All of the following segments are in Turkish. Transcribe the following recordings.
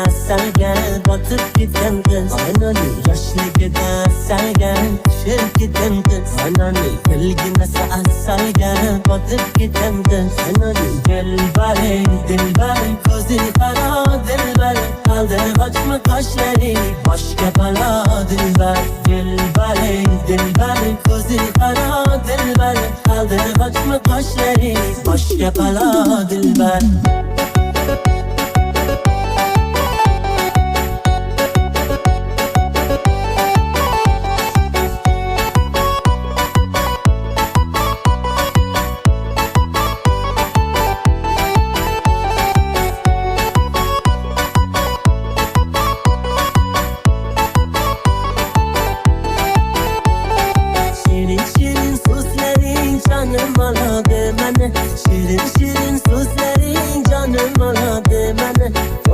selga botib ketgan qiz anani yoshligida salga tushib ketgan qiz anani bilginasi asalga botib ketgan qiz anani dilbari dilbari ko'zi qaro dilbari qaldirg'ochmi qoshlari boshga balo dilbar dilbari dilbari ko'zi qaro dilbari qaldirg'ochmi qoshlari boshga balo dilbar Shirin shirin so'zlaring jonim oladi mani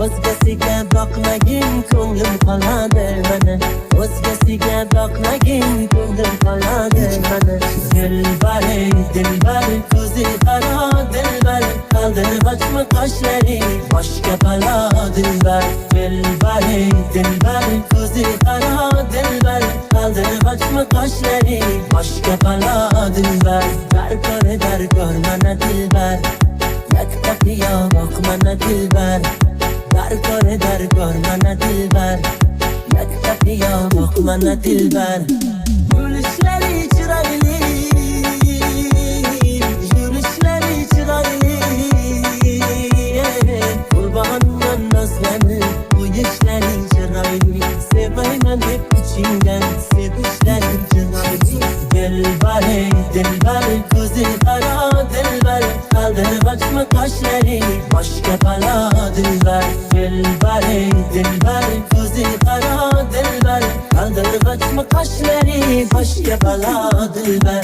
o'zgasiga boqmagin ko'nglim qoladi mani o'zgasiga boqmagin ko'nglim qoladi mani dilbari dilbari ko'zi qaro dilbari qaldirg'ochmi qoshlari boshga balo dilbar dilbari dilbari ko'zi qaro dilbari qaldirg'ochmi qoshlari boshga balo dilbar darkor mana dilbar yaktaqiyo boq mana dilbar darkor mana dilbar yaktaqiyo boq mana dilbar yurishlari chiroyli yurishlari chiroyli qurbonman nozlanib qo'yishlari chiroyli sevmayman deb ichingdan sevishlari chiroyli dilbari dilbari ko'zi qaro dilbari qaldirg'ochmi qoshlari boshga balo dilbar dilbari dilbari ko'zi qaro dilbari qaldirg'ochmi qoshlari boshga balo dilbar